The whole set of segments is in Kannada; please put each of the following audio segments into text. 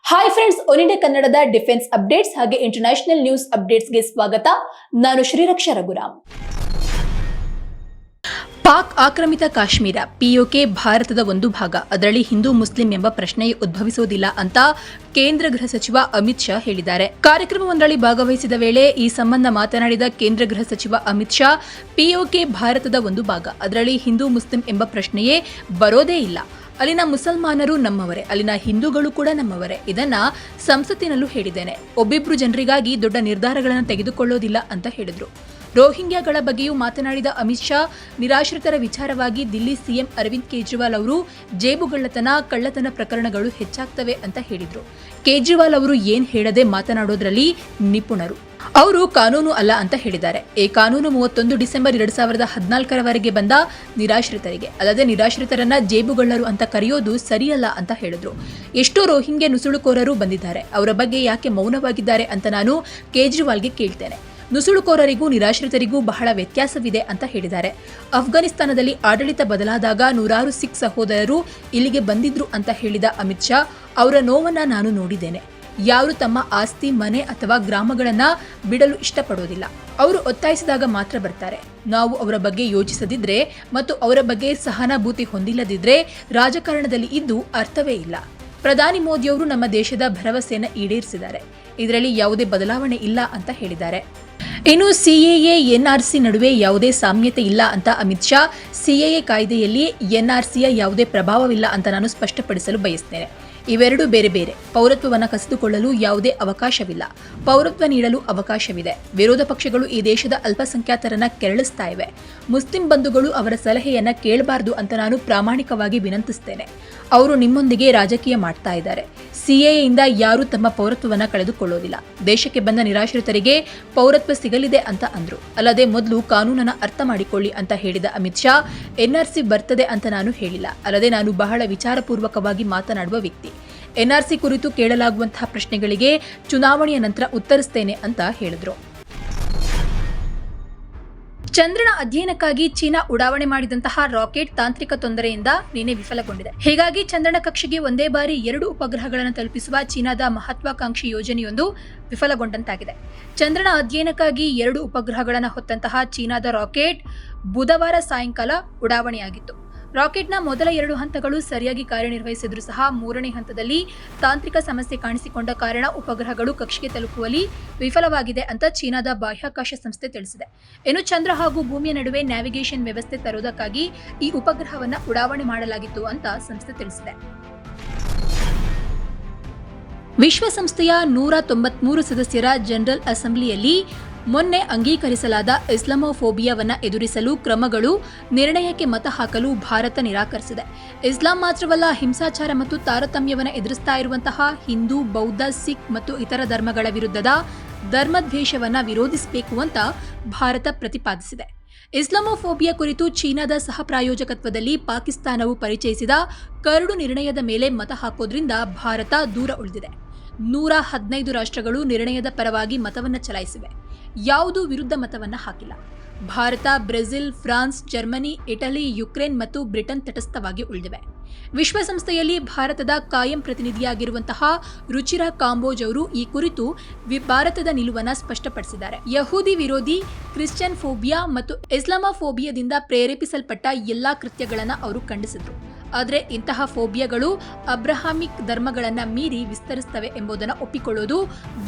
ಹಾಯ್ ಫ್ರೆಂಡ್ಸ್, ಒನ್ ಇಂಡಿಯಾ ಕನ್ನಡದ ಡಿಫೆನ್ಸ್ ಅಪ್ಡೇಟ್ಸ್ ಹಾಗೆ ಇಂಟರ್ನ್ಯಾಷನಲ್ ನ್ಯೂಸ್ ಅಪ್ಡೇಟ್ಸ್ಗೆ ಸ್ವಾಗತ. ನಾನು ಶ್ರೀರಕ್ಷಾ ರಘುರಾಮ್. ಪಾಕ್ ಆಕ್ರಮಿತ ಕಾಶ್ಮೀರ ಪಿಒಕೆ ಭಾರತದ ಒಂದು ಭಾಗ, ಅದರಲ್ಲಿ ಹಿಂದೂ ಮುಸ್ಲಿಂ ಎಂಬ ಪ್ರಶ್ನೆಯೇ ಉದ್ಭವಿಸುವುದಿಲ್ಲ ಅಂತ ಕೇಂದ್ರ ಗೃಹ ಸಚಿವ ಅಮಿತ್ ಶಾ ಹೇಳಿದ್ದಾರೆ. ಕಾರ್ಯಕ್ರಮವೊಂದರಲ್ಲಿ ಭಾಗವಹಿಸಿದ ವೇಳೆ ಈ ಸಂಬಂಧ ಮಾತನಾಡಿದ ಕೇಂದ್ರ ಗೃಹ ಸಚಿವ ಅಮಿತ್ ಶಾ, ಪಿಒಕೆ ಭಾರತದ ಒಂದು ಭಾಗ, ಅದರಲ್ಲಿ ಹಿಂದೂ ಮುಸ್ಲಿಂ ಎಂಬ ಪ್ರಶ್ನೆಯೇ ಬರೋದೇ ಇಲ್ಲ. ಅಲ್ಲಿನ ಮುಸಲ್ಮಾನರು ನಮ್ಮವರೇ, ಅಲ್ಲಿನ ಹಿಂದೂಗಳು ಕೂಡ ನಮ್ಮವರೇ. ಇದನ್ನ ಸಂಸತ್ತಿನಲ್ಲೂ ಹೇಳಿದ್ದೇನೆ. ಒಬ್ಬಿಬ್ರು ಜನರಿಗಾಗಿ ದೊಡ್ಡ ನಿರ್ಧಾರಗಳನ್ನು ತೆಗೆದುಕೊಳ್ಳೋದಿಲ್ಲ ಅಂತ ಹೇಳಿದ್ರು. ರೋಹಿಂಗ್ಯಾಗಳ ಬಗ್ಗೆಯೂ ಮಾತನಾಡಿದ ಅಮಿತ್ ಶಾ, ನಿರಾಶ್ರಿತರ ವಿಚಾರವಾಗಿ ದಿಲ್ಲಿ ಸಿಎಂ ಅರವಿಂದ್ ಕೇಜ್ರಿವಾಲ್ ಅವರು ಜೇಬುಗಳ್ಳತನ, ಕಳ್ಳತನ ಪ್ರಕರಣಗಳು ಹೆಚ್ಚಾಗ್ತವೆ ಅಂತ ಹೇಳಿದ್ರು. ಕೇಜ್ರಿವಾಲ್ ಅವರು ಏನ್ ಹೇಳದೆ ಮಾತನಾಡೋದ್ರಲ್ಲಿ ನಿಪುಣರು. ಅವರು ಕಾನೂನು ಅಲ್ಲ ಅಂತ ಹೇಳಿದ್ದಾರೆ. ಈ ಕಾನೂನು 31 ಡಿಸೆಂಬರ್ 2014 ಬಂದ ನಿರಾಶ್ರಿತರಿಗೆ, ಅಲ್ಲದೆ ನಿರಾಶ್ರಿತರನ್ನ ಜೇಬುಗಳ್ಳರು ಅಂತ ಕರೆಯೋದು ಸರಿಯಲ್ಲ ಅಂತ ಹೇಳಿದ್ರು. ಎಷ್ಟೋ ರೋಹಿಂಗ್ಯಾ ನುಸುಳುಕೋರರು ಬಂದಿದ್ದಾರೆ, ಅವರ ಬಗ್ಗೆ ಯಾಕೆ ಮೌನವಾಗಿದ್ದಾರೆ ಅಂತ ನಾನು ಕೇಜ್ರಿವಾಲ್ಗೆ ಕೇಳ್ತೇನೆ. ನುಸುಳುಕೋರರಿಗೂ ನಿರಾಶ್ರಿತರಿಗೂ ಬಹಳ ವ್ಯತ್ಯಾಸವಿದೆ ಅಂತ ಹೇಳಿದ್ದಾರೆ. ಅಫ್ಘಾನಿಸ್ತಾನದಲ್ಲಿ ಆಡಳಿತ ಬದಲಾದಾಗ ನೂರಾರು ಸಿಖ್ ಸಹೋದರರು ಇಲ್ಲಿಗೆ ಬಂದಿದ್ರು ಅಂತ ಹೇಳಿದ ಅಮಿತ್ ಶಾ, ಅವರ ನೋವನ್ನ ನಾನು ನೋಡಿದ್ದೇನೆ. ಯಾರು ತಮ್ಮ ಆಸ್ತಿ, ಮನೆ ಅಥವಾ ಗ್ರಾಮಗಳನ್ನ ಬಿಡಲು ಇಷ್ಟಪಡೋದಿಲ್ಲ. ಅವರು ಒತ್ತಾಯಿಸಿದಾಗ ಮಾತ್ರ ಬರ್ತಾರೆ. ನಾವು ಅವರ ಬಗ್ಗೆ ಯೋಚಿಸದಿದ್ರೆ ಮತ್ತು ಅವರ ಬಗ್ಗೆ ಸಹಾನುಭೂತಿ ಹೊಂದಿಲ್ಲದಿದ್ರೆ ರಾಜಕಾರಣದಲ್ಲಿ ಇದ್ದು ಅರ್ಥವೇ ಇಲ್ಲ. ಪ್ರಧಾನಿ ಮೋದಿಯವರು ನಮ್ಮ ದೇಶದ ಭರವಸೆಯನ್ನು ಈಡೇರಿಸಿದ್ದಾರೆ. ಇದರಲ್ಲಿ ಯಾವುದೇ ಬದಲಾವಣೆ ಇಲ್ಲ ಅಂತ ಹೇಳಿದ್ದಾರೆ. ಇನ್ನು ಸಿಎಎ ಎನ್ಆರ್ಸಿ ನಡುವೆ ಯಾವುದೇ ಸಾಮ್ಯತೆ ಇಲ್ಲ ಅಂತ ಅಮಿತ್ ಶಾ, ಸಿಎಎ ಕಾಯ್ದೆಯಲ್ಲಿ ಎನ್ಆರ್ಸಿಯ ಯಾವುದೇ ಪ್ರಭಾವವಿಲ್ಲ ಅಂತ ನಾನು ಸ್ಪಷ್ಟಪಡಿಸಲು ಬಯಸ್ತೇನೆ. ಇವೆರಡು ಬೇರೆ ಬೇರೆ. ಪೌರತ್ವವನ್ನು ಕಸಿದುಕೊಳ್ಳಲು ಯಾವುದೇ ಅವಕಾಶವಿಲ್ಲ, ಪೌರತ್ವ ನೀಡಲು ಅವಕಾಶವಿದೆ. ವಿರೋಧ ಪಕ್ಷಗಳು ಈ ದೇಶದ ಅಲ್ಪಸಂಖ್ಯಾತರನ್ನ ಕೆರಳಿಸ್ತಾ ಇವೆ. ಮುಸ್ಲಿಂ ಬಂಧುಗಳು ಅವರ ಸಲಹೆಯನ್ನ ಕೇಳಬಾರದು ಅಂತ ನಾನು ಪ್ರಾಮಾಣಿಕವಾಗಿ ವಿನಂತಿಸ್ತೇನೆ. ಅವರು ನಿಮ್ಮೊಂದಿಗೆ ರಾಜಕೀಯ ಮಾಡ್ತಾ ಇದ್ದಾರೆ. ಸಿಎಎಯಿಂದ ಯಾರೂ ತಮ್ಮ ಪೌರತ್ವವನ್ನು ಕಳೆದುಕೊಳ್ಳೋದಿಲ್ಲ. ದೇಶಕ್ಕೆ ಬಂದ ನಿರಾಶ್ರಿತರಿಗೆ ಪೌರತ್ವ ಸಿಗಲಿದೆ ಅಂತ ಅಂದ್ರು. ಅಲ್ಲದೆ ಮೊದಲು ಕಾನೂನನ್ನ ಅರ್ಥ ಮಾಡಿಕೊಳ್ಳಿ ಅಂತ ಹೇಳಿದ ಅಮಿತ್ ಶಾ, ಎನ್ಆರ್ಸಿ ಬರ್ತದೆ ಅಂತ ನಾನು ಹೇಳಿಲ್ಲ. ಅಲ್ಲದೆ ನಾನು ಬಹಳ ವಿಚಾರಪೂರ್ವಕವಾಗಿ ಮಾತನಾಡುವ ವ್ಯಕ್ತಿ. ಎನ್ಆರ್ಸಿ ಕುರಿತು ಕೇಳಲಾಗುವಂತಹ ಪ್ರಶ್ನೆಗಳಿಗೆ ಚುನಾವಣೆಯ ನಂತರ ಉತ್ತರಿಸ್ತೇನೆ ಅಂತ ಹೇಳಿದ್ರು. ಚಂದ್ರನ ಅಧ್ಯಯನಕ್ಕಾಗಿ ಚೀನಾ ಉಡಾವಣೆ ಮಾಡಿದಂತಹ ರಾಕೆಟ್ ತಾಂತ್ರಿಕ ತೊಂದರೆಯಿಂದ ನಿನ್ನೆ ವಿಫಲಗೊಂಡಿದೆ. ಹೀಗಾಗಿ ಚಂದ್ರನ ಕಕ್ಷೆಗೆ ಒಂದೇ ಬಾರಿ 2 ಉಪಗ್ರಹಗಳನ್ನು ತಲುಪಿಸುವ ಚೀನಾದ ಮಹತ್ವಾಕಾಂಕ್ಷಿ ಯೋಜನೆಯೊಂದು ವಿಫಲಗೊಂಡಂತಾಗಿದೆ. ಚಂದ್ರನ ಅಧ್ಯಯನಕ್ಕಾಗಿ 2 ಉಪಗ್ರಹಗಳನ್ನು ಹೊತ್ತಂತಹ ಚೀನಾದ ರಾಕೆಟ್ ಬುಧವಾರ ಸಾಯಂಕಾಲ ಉಡಾವಣೆಯಾಗಿತ್ತು. ರಾಕೆಟ್ನ ಮೊದಲ 2 ಹಂತಗಳು ಸರಿಯಾಗಿ ಕಾರ್ಯನಿರ್ವಹಿಸಿದ್ರೂ ಸಹ 3ನೇ ಹಂತದಲ್ಲಿ ತಾಂತ್ರಿಕ ಸಮಸ್ಯೆ ಕಾಣಿಸಿಕೊಂಡ ಕಾರಣ ಉಪಗ್ರಹಗಳು ಕಕ್ಷೆಗೆ ತಲುಪುವಲ್ಲಿ ವಿಫಲವಾಗಿದೆ ಅಂತ ಚೀನಾದ ಬಾಹ್ಯಾಕಾಶ ಸಂಸ್ಥೆ ತಿಳಿಸಿದೆ. ಇನ್ನು ಚಂದ್ರ ಹಾಗೂ ಭೂಮಿಯ ನಡುವೆ ನ್ಯಾವಿಗೇಷನ್ ವ್ಯವಸ್ಥೆ ತರುವುದಕ್ಕಾಗಿ ಈ ಉಪಗ್ರಹವನ್ನು ಉಡಾವಣೆ ಮಾಡಲಾಗಿತ್ತು ಅಂತ ಸಂಸ್ಥೆ ತಿಳಿಸಿದೆ. ವಿಶ್ವಸಂಸ್ಥೆಯ 193 ಸದಸ್ಯರ ಜನರಲ್ ಅಸೆಂಬ್ಲಿಯಲ್ಲಿ ಮೊನ್ನೆ ಅಂಗೀಕರಿಸಲಾದ ಇಸ್ಲಾಮೋಫೋಬಿಯಾವನ್ನು ಎದುರಿಸಲು ಕ್ರಮಗಳು ನಿರ್ಣಯಕ್ಕೆ ಮತ ಹಾಕಲು ಭಾರತ ನಿರಾಕರಿಸಿದೆ. ಇಸ್ಲಾಂ ಮಾತ್ರವಲ್ಲ, ಹಿಂಸಾಚಾರ ಮತ್ತು ತಾರತಮ್ಯವನ್ನು ಎದುರಿಸ್ತಾ ಇರುವಂತಹ ಹಿಂದೂ, ಬೌದ್ಧ, ಸಿಖ್ ಮತ್ತು ಇತರ ಧರ್ಮಗಳ ವಿರುದ್ಧದ ಧರ್ಮದ್ವೇಷವನ್ನು ವಿರೋಧಿಸಬೇಕು ಅಂತ ಭಾರತ ಪ್ರತಿಪಾದಿಸಿದೆ. ಇಸ್ಲಾಮೋಫೋಬಿಯಾ ಕುರಿತು ಚೀನಾದ ಸಹ ಪ್ರಾಯೋಜಕತ್ವದಲ್ಲಿ ಪಾಕಿಸ್ತಾನವು ಪರಿಚಯಿಸಿದ ಕರಡು ನಿರ್ಣಯದ ಮೇಲೆ ಮತ ಹಾಕೋದ್ರಿಂದ ಭಾರತ ದೂರ ಉಳಿದಿದೆ. 115 ರಾಷ್ಟ್ರಗಳು ನಿರ್ಣಯದ ಪರವಾಗಿ ಮತವನ್ನು ಚಲಾಯಿಸಿವೆ. ಯಾವುದೂ ವಿರುದ್ಧ ಮತವನ್ನು ಹಾಕಿಲ್ಲ. Bharat, Brazil, France, Germany, Italy, Ukraine ಮತ್ತು ಬ್ರಿಟನ್ ತಟಸ್ಥವಾಗಿ ಉಳಿದಿವೆ. ವಿಶ್ವಸಂಸ್ಥೆಯಲ್ಲಿ ಭಾರತದ ಕಾಯಂ ಪ್ರತಿನಿಧಿಯಾಗಿರುವಂತಹ ರುಚಿರಾ ಕಾಂಬೋಜ್ ಅವರು ಈ ಕುರಿತು ಭಾರತದ ನಿಲುವನ್ನು ಸ್ಪಷ್ಟಪಡಿಸಿದ್ದಾರೆ. ಯಹೂದಿ ವಿರೋಧಿ, ಕ್ರಿಶ್ಚಿಯನ್ ಫೋಬಿಯಾ ಮತ್ತು ಇಸ್ಲಾಮೋಫೋಬಿಯಾದಿಂದ ಪ್ರೇರೇಪಿಸಲ್ಪಟ್ಟ ಎಲ್ಲಾ ಕೃತ್ಯಗಳನ್ನು ಅವರು ಖಂಡಿಸಿದರು. ಆದರೆ ಇಂತಹ ಫೋಬಿಯಾಗಳು ಅಬ್ರಹಾಮಿಕ್ ಧರ್ಮಗಳನ್ನು ಮೀರಿ ವಿಸ್ತರಿಸುತ್ತವೆ ಎಂಬುದನ್ನು ಒಪ್ಪಿಕೊಳ್ಳೋದು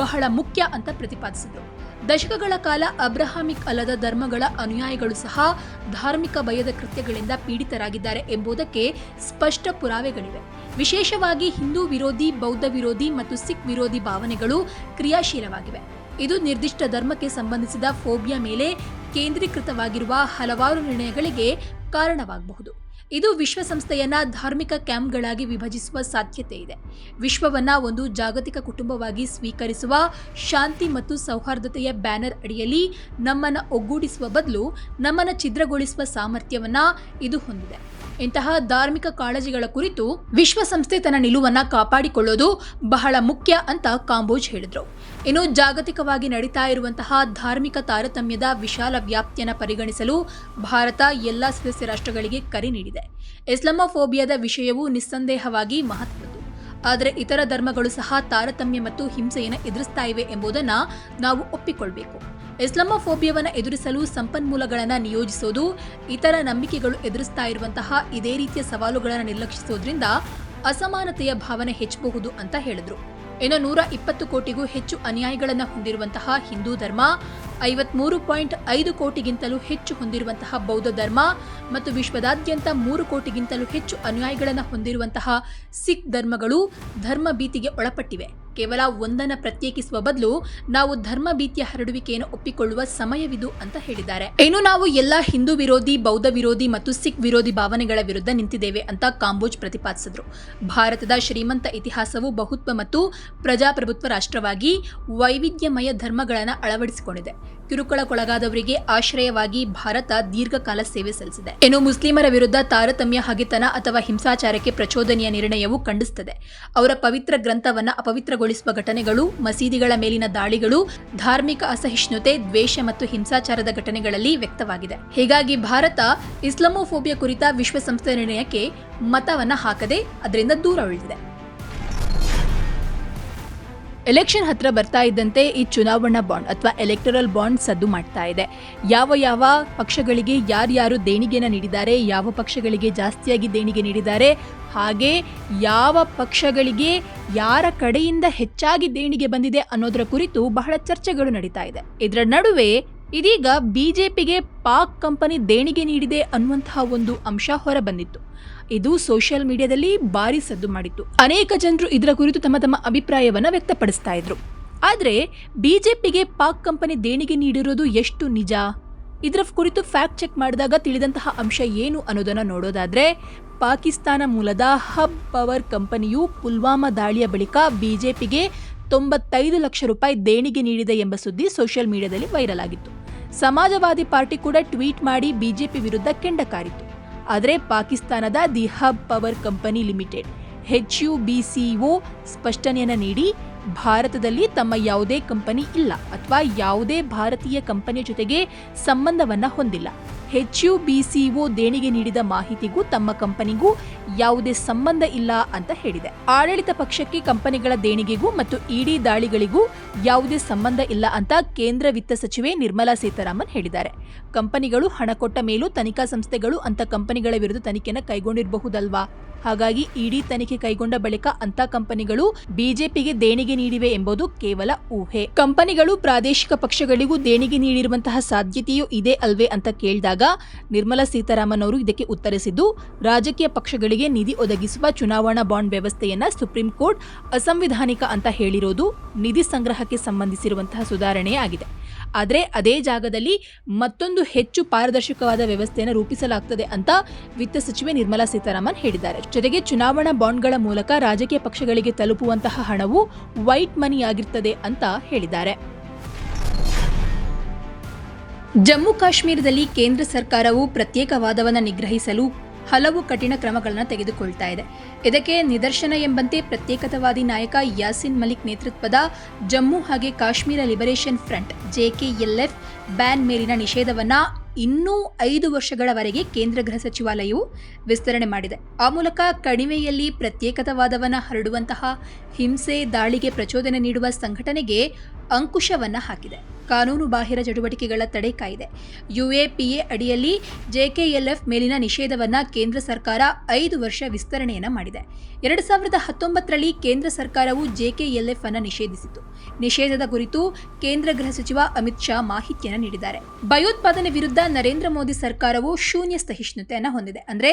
ಬಹಳ ಮುಖ್ಯ ಅಂತ ಪ್ರತಿಪಾದಿಸಿದರು. ದಶಕಗಳ ಕಾಲ ಅಬ್ರಹಾಮಿಕ್ ಅಲ್ಲದ ಧರ್ಮಗಳ ಅನುಯಾಯಿಗಳು ಸಹ ಧಾರ್ಮಿಕ ಭಯದ ಕೃತ್ಯಗಳಿಂದ ಪೀಡಿತರಾಗಿದ್ದಾರೆ ಎಂಬುದಕ್ಕೆ ಸ್ಪಷ್ಟ ಪುರಾವೆಗಳಿವೆ. ವಿಶೇಷವಾಗಿ ಹಿಂದೂ ವಿರೋಧಿ, ಬೌದ್ಧ ವಿರೋಧಿ ಮತ್ತು ಸಿಖ್ ವಿರೋಧಿ ಭಾವನೆಗಳು ಕ್ರಿಯಾಶೀಲವಾಗಿವೆ. ಇದು ನಿರ್ದಿಷ್ಟ ಧರ್ಮಕ್ಕೆ ಸಂಬಂಧಿಸಿದ ಫೋಬಿಯಾ ಮೇಲೆ ಕೇಂದ್ರೀಕೃತವಾಗಿರುವ ಹಲವಾರು ನಿರ್ಣಯಗಳಿಗೆ ಕಾರಣವಾಗಬಹುದು. ಇದು ವಿಶ್ವಸಂಸ್ಥೆಯನ್ನ ಧಾರ್ಮಿಕ ಕ್ಯಾಂಪ್ಗಳಾಗಿ ವಿಭಜಿಸುವ ಸಾಧ್ಯತೆ ಇದೆ. ವಿಶ್ವವನ್ನ ಒಂದು ಜಾಗತಿಕ ಕುಟುಂಬವಾಗಿ ಸ್ವೀಕರಿಸುವ, ಶಾಂತಿ ಮತ್ತು ಸೌಹಾರ್ದತೆಯ ಬ್ಯಾನರ್ ಅಡಿಯಲ್ಲಿ ನಮ್ಮನ್ನು ಒಗ್ಗೂಡಿಸುವ ಬದಲು ನಮ್ಮನ್ನು ಛಿದ್ರಗೊಳಿಸುವ ಸಾಮರ್ಥ್ಯವನ್ನ ಇದು ಹೊಂದಿದೆ. ಇಂತಹ ಧಾರ್ಮಿಕ ಕಾಳಜಿಗಳ ಕುರಿತು ವಿಶ್ವಸಂಸ್ಥೆ ತನ್ನ ನಿಲುವನ್ನು ಕಾಪಾಡಿಕೊಳ್ಳೋದು ಬಹಳ ಮುಖ್ಯ ಅಂತ ಕಾಂಬೋಜ್ ಹೇಳಿದರು. ಇನ್ನು ಜಾಗತಿಕವಾಗಿ ನಡೀತಾ ಇರುವಂತಹ ಧಾರ್ಮಿಕ ತಾರತಮ್ಯದ ವಿಶಾಲ ವ್ಯಾಪ್ತಿಯನ್ನು ಪರಿಗಣಿಸಲು ಭಾರತ ಎಲ್ಲ ಸದಸ್ಯ ರಾಷ್ಟ್ರಗಳಿಗೆ ಕರೆ ನೀಡಿದೆ. ಇಸ್ಲಾಮೋಫೋಬಿಯಾದ ವಿಷಯವು ನಿಸ್ಸಂದೇಹವಾಗಿ ಮಹತ್ವದ್ದು. ಆದರೆ ಇತರ ಧರ್ಮಗಳು ಸಹ ತಾರತಮ್ಯ ಮತ್ತು ಹಿಂಸೆಯನ್ನು ಎದುರಿಸ್ತಾ ಇವೆ ಎಂಬುದನ್ನು ನಾವು ಒಪ್ಪಿಕೊಳ್ಬೇಕು. ಇಸ್ಲಾಮೋಫೋಬಿಯಾವನ್ನು ಎದುರಿಸಲು ಸಂಪನ್ಮೂಲಗಳನ್ನು ನಿಯೋಜಿಸೋದು, ಇತರ ನಂಬಿಕೆಗಳು ಎದುರಿಸ್ತಾ ಇರುವಂತಹ ಇದೇ ರೀತಿಯ ಸವಾಲುಗಳನ್ನು ನಿರ್ಲಕ್ಷಿಸೋದ್ರಿಂದ ಅಸಮಾನತೆಯ ಭಾವನೆ ಹೆಚ್ಚಬಹುದು ಅಂತ ಹೇಳಿದ್ರು. ಇನ್ನು 120 ಕೋಟಿಗೂ ಹೆಚ್ಚು ಅನುಯಾಯಿಗಳನ್ನು ಹೊಂದಿರುವಂತಹ ಹಿಂದೂ ಧರ್ಮ, 53.5 ಕೋಟಿಗಿಂತಲೂ ಹೆಚ್ಚು ಹೊಂದಿರುವಂತಹ ಬೌದ್ಧ ಧರ್ಮ ಮತ್ತು ವಿಶ್ವದಾದ್ಯಂತ 3 ಕೋಟಿಗಿಂತಲೂ ಹೆಚ್ಚು ಅನುಯಾಯಿಗಳನ್ನು ಹೊಂದಿರುವಂತಹ ಸಿಖ್ ಧರ್ಮಗಳು ಧರ್ಮ ಭೀತಿಗೆ ಒಳಪಟ್ಟಿವೆ. ಕೇವಲ ಒಂದನ್ನು ಪ್ರತ್ಯೇಕಿಸುವ ಬದಲು ನಾವು ಧರ್ಮ ಭೀತಿಯ ಹರಡುವಿಕೆಯನ್ನು ಒಪ್ಪಿಕೊಳ್ಳುವ ಸಮಯವಿದು ಅಂತ ಹೇಳಿದ್ದಾರೆ. ಇನ್ನು ನಾವು ಎಲ್ಲ ಹಿಂದೂ ವಿರೋಧಿ, ಬೌದ್ಧ ವಿರೋಧಿ ಮತ್ತು ಸಿಖ್ ವಿರೋಧಿ ಭಾವನೆಗಳ ವಿರುದ್ಧ ನಿಂತಿದ್ದೇವೆ ಅಂತ ಕಾಂಬೋಜ್ ಪ್ರತಿಪಾದಿಸಿದ್ರು. ಭಾರತದ ಶ್ರೀಮಂತ ಇತಿಹಾಸವು ಬಹುತ್ವ ಮತ್ತು ಪ್ರಜಾಪ್ರಭುತ್ವ ರಾಷ್ಟ್ರವಾಗಿ ವೈವಿಧ್ಯಮಯ ಧರ್ಮಗಳನ್ನು ಅಳವಡಿಸಿಕೊಂಡಿದೆ. ಕಿರುಕುಳಕ್ಕೊಳಗಾದವರಿಗೆ ಆಶ್ರಯವಾಗಿ ಭಾರತ ದೀರ್ಘಕಾಲ ಸೇವೆ ಸಲ್ಲಿಸಿದೆ. ಇನ್ನು ಮುಸ್ಲಿಮರ ವಿರುದ್ಧ ತಾರತಮ್ಯ, ಹಗೆತನ ಅಥವಾ ಹಿಂಸಾಚಾರಕ್ಕೆ ಪ್ರಚೋದನೆಯ ನಿರ್ಣಯವು ಖಂಡಿಸುತ್ತದೆ. ಅವರ ಪವಿತ್ರ ಗ್ರಂಥವನ್ನು ಅಪವಿತ್ರಗೊಳಿಸುವ ಘಟನೆಗಳು, ಮಸೀದಿಗಳ ಮೇಲಿನ ದಾಳಿಗಳು, ಧಾರ್ಮಿಕ ಅಸಹಿಷ್ಣುತೆ, ದ್ವೇಷ ಮತ್ತು ಹಿಂಸಾಚಾರದ ಘಟನೆಗಳಲ್ಲಿ ವ್ಯಕ್ತವಾಗಿದೆ. ಹೀಗಾಗಿ ಭಾರತ ಇಸ್ಲಾಮೋಫೋಬಿಯಾ ಕುರಿತ ವಿಶ್ವಸಂಸ್ಥೆಯ ನಿರ್ಣಯಕ್ಕೆ ಮತವನ್ನ ಹಾಕದೆ ಅದರಿಂದ ದೂರ ಉಳಿದಿದೆ. ಎಲೆಕ್ಷನ್ ಹತ್ರ ಬರ್ತಾ ಇದ್ದಂತೆ ಈ ಚುನಾವಣಾ ಬಾಂಡ್ ಅಥವಾ ಎಲೆಕ್ಟರಲ್ ಬಾಂಡ್ ಸದ್ದು ಮಾಡ್ತಾ ಇದೆ. ಯಾವ ಪಕ್ಷಗಳಿಗೆ ಯಾರ್ಯಾರು ದೇಣಿಗೆನ ನೀಡಿದ್ದಾರೆ, ಯಾವ ಪಕ್ಷಗಳಿಗೆ ಜಾಸ್ತಿಯಾಗಿ ದೇಣಿಗೆ ನೀಡಿದ್ದಾರೆ, ಹಾಗೆ ಯಾವ ಪಕ್ಷಗಳಿಗೆ ಯಾರ ಕಡೆಯಿಂದ ಹೆಚ್ಚಾಗಿ ದೇಣಿಗೆ ಬಂದಿದೆ ಅನ್ನೋದರ ಕುರಿತು ಬಹಳ ಚರ್ಚೆಗಳು ನಡೀತಾ ಇದೆ. ಇದರ ನಡುವೆ ಇದೀಗ ಬಿಜೆಪಿಗೆ ಪಾಕ್ ಕಂಪನಿ ದೇಣಿಗೆ ನೀಡಿದೆ ಅನ್ನುವಂತಹ ಒಂದು ಅಂಶ ಹೊರ ಬಂದಿತ್ತು. ಇದು ಸೋಷಿಯಲ್ ಮೀಡಿಯಾದಲ್ಲಿ ಭಾರಿ ಸದ್ದು ಮಾಡಿತ್ತು. ಅನೇಕ ಜನರು ಇದರ ಕುರಿತು ತಮ್ಮ ಅಭಿಪ್ರಾಯವನ್ನ ವ್ಯಕ್ತಪಡಿಸ್ತಾ ಇದ್ರು. ಆದ್ರೆ ಬಿಜೆಪಿಗೆ ಪಾಕ್ ಕಂಪನಿ ದೇಣಿಗೆ ನೀಡಿರೋದು ಎಷ್ಟು ನಿಜ, ಇದರ ಕುರಿತು ಫ್ಯಾಕ್ಟ್ ಚೆಕ್ ಮಾಡಿದಾಗ ತಿಳಿದಂತಹ ಅಂಶ ಏನು ಅನ್ನೋದನ್ನ ನೋಡೋದಾದ್ರೆ, ಪಾಕಿಸ್ತಾನ ಮೂಲದ ಹಬ್ ಪವರ್ ಕಂಪನಿಯು ಪುಲ್ವಾಮಾ ದಾಳಿಯ ಬಳಿಕ ಬಿಜೆಪಿಗೆ 95 ಲಕ್ಷ ರೂಪಾಯಿ ದೇಣಿಗೆ ನೀಡಿದೆ ಎಂಬ ಸುದ್ದಿ ಸೋಷಿಯಲ್ ಮೀಡಿಯಾದಲ್ಲಿ ವೈರಲ್ ಆಗಿತ್ತು. ಸಮಾಜವಾದಿ ಪಾರ್ಟಿ ಕೂಡ ಟ್ವೀಟ್ ಮಾಡಿ ಬಿಜೆಪಿ ವಿರುದ್ಧ ಕೆಂಡ ಕಾರಿತ್ತು. ಆದರೆ ಪಾಕಿಸ್ತಾನದ the hub power company limited HUBCO ಸ್ಪಷ್ಟನೆಯನ್ನು ನೀಡಿ, ಭಾರತದಲ್ಲಿ ತಮ್ಮ ಯಾವುದೇ ಕಂಪನಿ ಇಲ್ಲ ಅಥವಾ ಯಾವುದೇ ಭಾರತೀಯ ಕಂಪನಿಯ ಜೊತೆಗೆ ಸಂಬಂಧವನ್ನ ಹೊಂದಿಲ್ಲ. HUBCO ದೇಣಿಗೆ ನೀಡಿದ ಮಾಹಿತಿಗೂ ತಮ್ಮ ಕಂಪನಿಗೂ ಯಾವುದೇ ಸಂಬಂಧ ಇಲ್ಲ ಅಂತ ಹೇಳಿದೆ. ಆಡಳಿತ ಪಕ್ಷಕ್ಕೆ ಕಂಪನಿಗಳ ದೇಣಿಗೆಗೂ ಮತ್ತು ಇಡಿ ದಾಳಿಗಳಿಗೂ ಯಾವುದೇ ಸಂಬಂಧ ಇಲ್ಲ ಅಂತ ಕೇಂದ್ರ ವಿತ್ತ ಸಚಿವೆ ನಿರ್ಮಲಾ ಸೀತಾರಾಮನ್ ಹೇಳಿದ್ದಾರೆ. ಕಂಪನಿಗಳು ಹಣ ಕೊಟ್ಟ ಮೇಲೂ ತನಿಖಾ ಸಂಸ್ಥೆಗಳು ಅಂತ ಕಂಪನಿಗಳ ವಿರುದ್ಧ ತನಿಖೆಯನ್ನು ಕೈಗೊಂಡಿರಬಹುದಲ್ವಾ? ಹಾಗಾಗಿ ಇಡಿ ತನಿಖೆ ಕೈಗೊಂಡ ಬಳಿಕ ಅಂತ ಕಂಪನಿಗಳು ಬಿಜೆಪಿಗೆ ದೇಣಿಗೆ ನೀಡಿವೆ ಎಂಬುದು ಕೇವಲ ಊಹೆ. ಕಂಪನಿಗಳು ಪ್ರಾದೇಶಿಕ ಪಕ್ಷಗಳಿಗೂ ದೇಣಿಗೆ ನೀಡಿರುವಂತಹ ಸಾಧ್ಯತೆಯೂ ಇದೆ ಅಲ್ವೇ ಅಂತ ಕೇಳಿದಾಗ ನಿರ್ಮಲಾ ಸೀತಾರಾಮನ್ ಅವರು ಇದಕ್ಕೆ ಉತ್ತರಿಸಿದ್ದು, ರಾಜಕೀಯ ಪಕ್ಷಗಳಿಗೆ ನಿಧಿ ಒದಗಿಸುವ ಚುನಾವಣಾ ಬಾಂಡ್ ವ್ಯವಸ್ಥೆಯನ್ನ ಸುಪ್ರೀಂ ಕೋರ್ಟ್ ಅಸಂವಿಧಾನಿಕ ಅಂತ ಹೇಳಿರೋದು ನಿಧಿ ಸಂಗ್ರಹಕ್ಕೆ ಸಂಬಂಧಿಸಿರುವಂತಹ ಸುಧಾರಣೆಯೇ ಆಗಿದೆ. ಆದರೆ ಅದೇ ಜಾಗದಲ್ಲಿ ಮತ್ತೊಂದು ಹೆಚ್ಚು ಪಾರದರ್ಶಕವಾದ ವ್ಯವಸ್ಥೆಯನ್ನು ರೂಪಿಸಲಾಗುತ್ತದೆ ಅಂತ ವಿತ್ತ ಸಚಿವೆ ನಿರ್ಮಲಾ ಸೀತಾರಾಮನ್ ಹೇಳಿದ್ದಾರೆ. ಜೊತೆಗೆ ಚುನಾವಣಾ ಬಾಂಡ್ಗಳ ಮೂಲಕ ರಾಜಕೀಯ ಪಕ್ಷಗಳಿಗೆ ತಲುಪುವಂತಹ ಹಣವು ವೈಟ್ ಮನಿ ಆಗಿರುತ್ತದೆ ಅಂತ ಹೇಳಿದ್ದಾರೆ. ಜಮ್ಮು ಕಾಶ್ಮೀರದಲ್ಲಿ ಕೇಂದ್ರ ಸರ್ಕಾರವು ಪ್ರತ್ಯೇಕವಾದವನ್ನು ನಿಗ್ರಹಿಸಲು ಹಲವು ಕಠಿಣ ಕ್ರಮಗಳನ್ನು ತೆಗೆದುಕೊಳ್ತಾ ಇದೆ. ಇದಕ್ಕೆ ನಿದರ್ಶನ ಎಂಬಂತೆ ಪ್ರತ್ಯೇಕತಾವಾದಿ ನಾಯಕ ಯಾಸಿನ್ ಮಲಿಕ್ ನೇತೃತ್ವದ ಜಮ್ಮು ಹಾಗೆ Kashmir liberation front JKLF ban ಮೇಲಿನ ನಿಷೇಧವನ್ನ ಇನ್ನೂ 5 ವರ್ಷಗಳವರೆಗೆ ಕೇಂದ್ರ ಗೃಹ ಸಚಿವಾಲಯವು ವಿಸ್ತರಣೆ ಮಾಡಿದೆ. ಆ ಮೂಲಕ ಕಣಿವೆಯಲ್ಲಿ ಪ್ರತ್ಯೇಕತಾವಾದವನ್ನು ಹರಡುವಂತಹ ಹಿಂಸೆ, ದಾಳಿಗೆ ಪ್ರಚೋದನೆ ನೀಡುವ ಸಂಘಟನೆಗೆ ಅಂಕುಶವನ್ನ ಹಾಕಿದೆ. ಕಾನೂನು ಬಾಹಿರ ಚಟುವಟಿಕೆಗಳ ತಡೆ ಕಾಯ್ದೆ UAPA ಅಡಿಯಲ್ಲಿ JKLF ಮೇಲಿನ ನಿಷೇಧವನ್ನ ಕೇಂದ್ರ ಸರ್ಕಾರ 5 ವರ್ಷ ವಿಸ್ತರಣೆಯನ್ನ ಮಾಡಿದೆ. 2019ರಲ್ಲಿ ಕೇಂದ್ರ ಸರ್ಕಾರವು JKLF ಅನ್ನು ನಿಷೇಧಿಸಿತು. ನಿಷೇಧದ ಕುರಿತು ಕೇಂದ್ರ ಗೃಹ ಸಚಿವ ಅಮಿತ್ ಶಾ ಮಾಹಿತಿಯನ್ನು ನೀಡಿದ್ದಾರೆ. ಭಯೋತ್ಪಾದನೆ ವಿರುದ್ಧ ನರೇಂದ್ರ ಮೋದಿ ಸರ್ಕಾರವು ಶೂನ್ಯ ಸಹಿಷ್ಣುತೆಯನ್ನು ಹೊಂದಿದೆ, ಅಂದ್ರೆ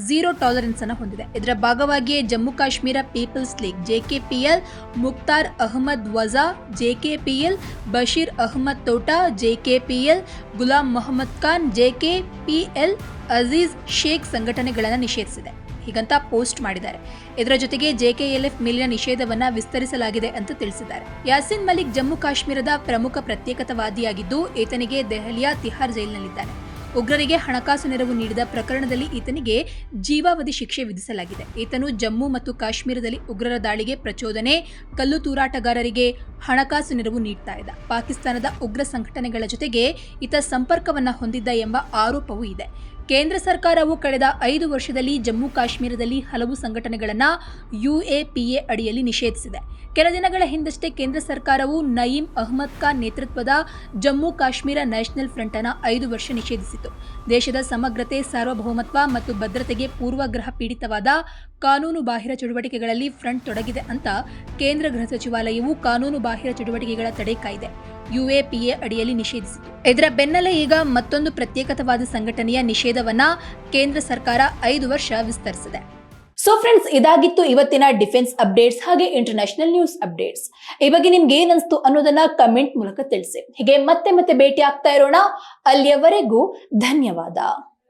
ಝೀರೋ ಟಾಲರೆನ್ಸ್ ಅನ್ನು ಹೊಂದಿದೆ. ಇದರ ಭಾಗವಾಗಿಯೇ Jammu Kashmir people's league JKPL, Mukhtar Ahmad Waza JKPL, Basheer Ahmed ತೋಟಾ JKPL, ಗುಲಾಂ ಮೊಹಮ್ಮದ್ ಖಾನ್ JKPL, ಅಜೀಜ್ ಶೇಖ್ ಸಂಘಟನೆಗಳನ್ನು ನಿಷೇಧಿಸಿದೆ ಹೀಗಂತ ಪೋಸ್ಟ್ ಮಾಡಿದ್ದಾರೆ. ಇದರ ಜೊತೆಗೆ JKLF ಮೇಲಿನ ನಿಷೇಧವನ್ನ ವಿಸ್ತರಿಸಲಾಗಿದೆ ಅಂತ ತಿಳಿಸಿದ್ದಾರೆ. ಯಾಸಿನ್ ಮಲಿಕ್ ಜಮ್ಮು ಕಾಶ್ಮೀರದ ಪ್ರಮುಖ ಪ್ರತ್ಯೇಕತಾವಾದಿಯಾಗಿದ್ದು, ಈತನಿಗೆ ದೆಹಲಿಯ ತಿಹಾರ್ ಜೈಲಿನಲ್ಲಿದ್ದಾನೆ. ಉಗ್ರರಿಗೆ ಹಣಕಾಸು ನೆರವು ನೀಡಿದ ಪ್ರಕರಣದಲ್ಲಿ ಈತನಿಗೆ ಜೀವಾವಧಿ ಶಿಕ್ಷೆ ವಿಧಿಸಲಾಗಿದೆ. ಈತನು ಜಮ್ಮು ಮತ್ತು ಕಾಶ್ಮೀರದಲ್ಲಿ ಉಗ್ರರ ದಾಳಿಗೆ ಪ್ರಚೋದನೆ, ಕಲ್ಲು ತೂರಾಟಗಾರರಿಗೆ ಹಣಕಾಸು ನೆರವು ನೀಡ್ತಾ ಇದ್ದ. ಪಾಕಿಸ್ತಾನದ ಉಗ್ರ ಸಂಘಟನೆಗಳ ಜೊತೆಗೆ ಈತ ಸಂಪರ್ಕವನ್ನ ಹೊಂದಿದ್ದ ಎಂಬ ಆರೋಪವೂ ಇದೆ. ಕೇಂದ್ರ ಸರ್ಕಾರವು ಕಳೆದ 5 ವರ್ಷದಲ್ಲಿ ಜಮ್ಮು ಕಾಶ್ಮೀರದಲ್ಲಿ ಹಲವು ಸಂಘಟನೆಗಳನ್ನು UAPA ಅಡಿಯಲ್ಲಿ ನಿಷೇಧಿಸಿದೆ. ಕೆಲ ದಿನಗಳ ಹಿಂದಷ್ಟೇ ಕೇಂದ್ರ ಸರ್ಕಾರವು ನಯೀಂ ಅಹ್ಮದ್ ಖಾನ್ ನೇತೃತ್ವದ ಜಮ್ಮು ಕಾಶ್ಮೀರ ನ್ಯಾಷನಲ್ ಫ್ರಂಟ್ ಅನ್ನು 5 ವರ್ಷ ನಿಷೇಧಿಸಿತು. ದೇಶದ ಸಮಗ್ರತೆ, ಸಾರ್ವಭೌಮತ್ವ ಮತ್ತು ಭದ್ರತೆಗೆ ಪೂರ್ವಗ್ರಹ ಪೀಡಿತವಾದ ಕಾನೂನು ಬಾಹಿರ ಚಟುವಟಿಕೆಗಳಲ್ಲಿ ಫ್ರಂಟ್ ತೊಡಗಿದೆ ಅಂತ ಕೇಂದ್ರ ಗೃಹ ಸಚಿವಾಲಯವು ಕಾನೂನು ಬಾಹಿರ ಚಟುವಟಿಕೆಗಳ ತಡೆ ಕಾಯ್ದೆ UAPA ಅಡಿಯಲ್ಲಿ ನಿಷೇಧಿಸಿತು. ಇದರ ಬೆನ್ನಲ್ಲೇ ಈಗ ಮತ್ತೊಂದು ಪ್ರತ್ಯೇಕತಾವಾದ ಸಂಘಟನೆಯ ನಿಷೇಧವನ್ನ ಕೇಂದ್ರ ಸರ್ಕಾರ 5 ವರ್ಷ ವಿಸ್ತರಿಸಿದೆ. ಸೊ ಫ್ರೆಂಡ್ಸ್, ಇದಾಗಿತ್ತು ಇವತ್ತಿನ ಡಿಫೆನ್ಸ್ ಅಪ್ಡೇಟ್ಸ್ ಹಾಗೆ ಇಂಟರ್ನ್ಯಾಷನಲ್ ನ್ಯೂಸ್ ಅಪ್ಡೇಟ್ಸ್. ಈ ಬಗ್ಗೆ ನಿಮ್ಗೆ ಏನಿಸ್ತು ಅನ್ನೋದನ್ನ ಕಮೆಂಟ್ ಮೂಲಕ ತಿಳಿಸಿ. ಹೀಗೆ ಮತ್ತೆ ಭೇಟಿ ಆಗ್ತಾ ಇರೋಣ. ಅಲ್ಲಿಯವರೆಗೂ ಧನ್ಯವಾದ.